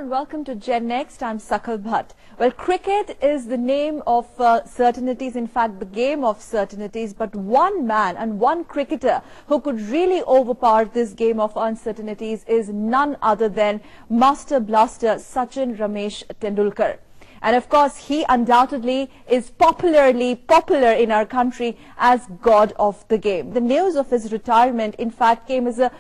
and welcome to Gen Next. I'm Sakal Bhatt. Well, cricket is the name of certainties, in fact, the game of certainties. But one man and one cricketer who could really overpower this game of uncertainties is none other than Master Blaster Sachin Ramesh Tendulkar. And of course, he undoubtedly is popular in our country as God of the game. The news of his retirement, in fact, came as a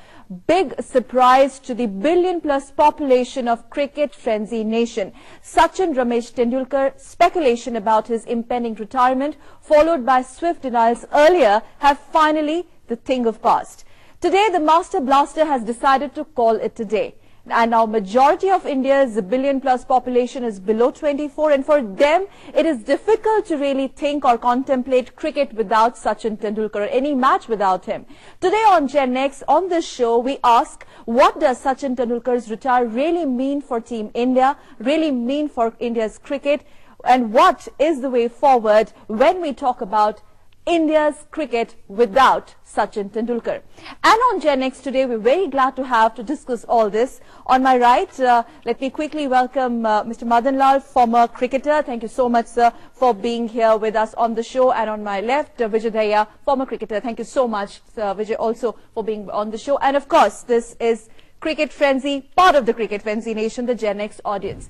big surprise to the billion-plus population of cricket-frenzy nation. Sachin Ramesh Tendulkar, speculation about his impending retirement, followed by swift denials earlier, have finally the thing of past. Today, the Master Blaster has decided to call it a day. And now majority of India's billion-plus population is below 24, and for them, it is difficult to really think or contemplate cricket without Sachin Tendulkar, any match without him. Today on Gen Next, on this show, we ask, what does Sachin Tendulkar's retire really mean for Team India, really mean for India's cricket, and what is the way forward when we talk about India's cricket without Sachin Tendulkar? And on Gen Next today, we're very glad to have to discuss all this. On my right, let me quickly welcome Mr. Madan Lal, former cricketer. Thank you so much, sir, for being here with us on the show. And on my left, Vijay Dahiya, former cricketer. Thank you so much, Sir Vijay, also for being on the show. And of course, this is Cricket Frenzy, part of the Cricket Frenzy Nation, the Gen Next audience.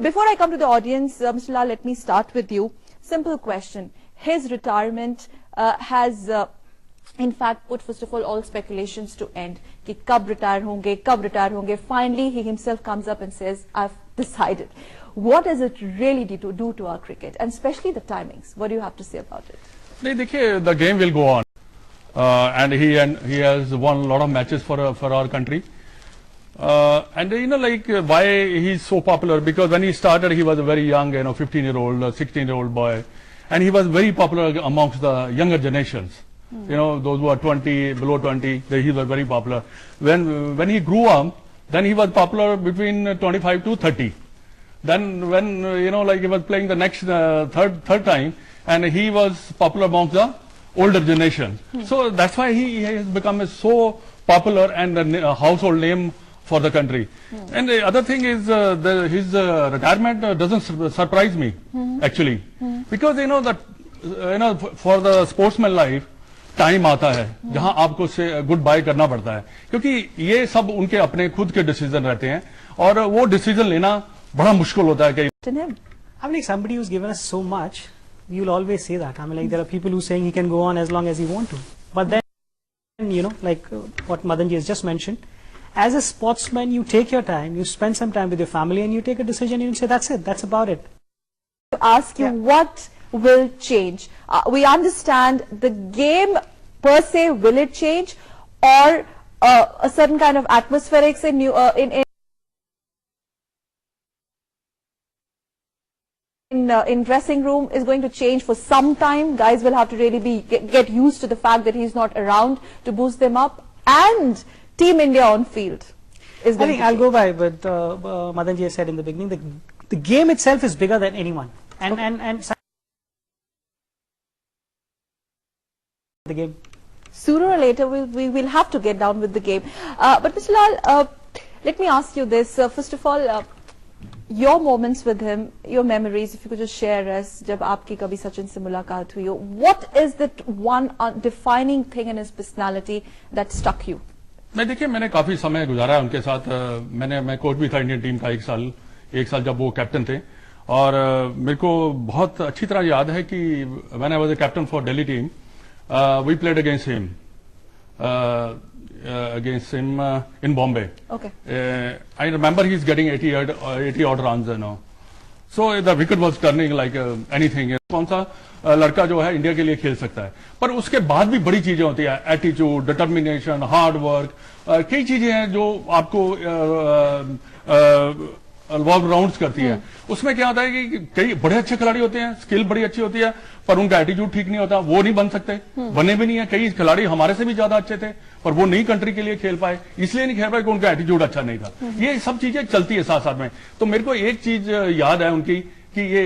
Before I come to the audience, Mr. Lal, let me start with you. Simple question. His retirement has, in fact, put first of all speculations to end. Ki kab retire honge. Finally, he himself comes up and says, I've decided. What does it really do to our cricket, and especially the timings? What do you have to say about it? The game will go on, and he has won a lot of matches for our country. And you know, like why he's so popular? Because when he started, he was a very young, 15-year-old, 16-year-old boy. And he was very popular amongst the younger generations. You know, those who are 20, below 20, he was very popular. When he grew up, then he was popular between 25 to 30. Then when, like he was playing the next third time, and he was popular amongst the older generation. So that's why he has become so popular and a household name for the country. And the other thing is his retirement doesn't surprise me, actually, because for the sportsman life time आता है जहां आपको से good bye करना पड़ता है, क्योंकि ये सब उनके अपने खुद के डिसीजन रहते हैं और वो डिसीजन लेना बड़ा मुश्किल होता है. I mean, like somebody who's given us so much, you'll always say that. I mean, like there are people who saying he can go on as long as he want to, but then like what Madanji has just mentioned, as a sportsman, you take your time, you spend some time with your family, and you take a decision, and you say, that's it, that's about it. To ask you, what will change? We understand the game per se, will it change, or a certain kind of atmospherics in dressing room is going to change for some time? Guys will have to really get used to the fact that he's not around to boost them up, and Team India on field is going. I think I'll go by what Madanji has said in the beginning. The game itself is bigger than anyone, and the game. Sooner or later, we will have to get down with the game. But Mr. Lal, let me ask you this. First of all, your moments with him, your memories, if you could just share us, जब आपकी कभी सचिन से मुलाकात हुई हो, what is that one defining thing in his personality that stuck you? मैंने काफी समय गुजारा है उनके साथ. मैं कोच भी था इंडियन टीम का एक साल जब वो कैप्टन थे, और मेरे को बहुत अच्छी तरह याद है कि when I was a captain for Delhi team, we played against him in Bombay. Okay. I remember he's getting 80 odd runs, So the wicket was turning like anything. कौन सा लड़का जो है इंडिया के लिए खेल सकता है, पर उसके बाद भी बड़ी चीजें होती है, एटीट्यूड, डिटर्मिनेशन, हार्ड वर्क, कई चीजें हैं जो आपको राउंड्स करती है. उसमें क्या होता है कि कई बड़े अच्छे खिलाड़ी होते हैं, स्किल बड़ी अच्छी होती है, पर उनका एटीट्यूड ठीक नहीं होता, वो नहीं बन सकते, बने भी नहीं है. कई खिलाड़ी हमारे से भी ज्यादा अच्छे थे, पर वो नई कंट्री के लिए खेल पाए, इसलिए नहीं खेल पाए कि उनका एटीट्यूड अच्छा नहीं था. ये सब चीजें चलती है साथ साथ में. तो मेरे को एक चीज याद है उनकी कि ये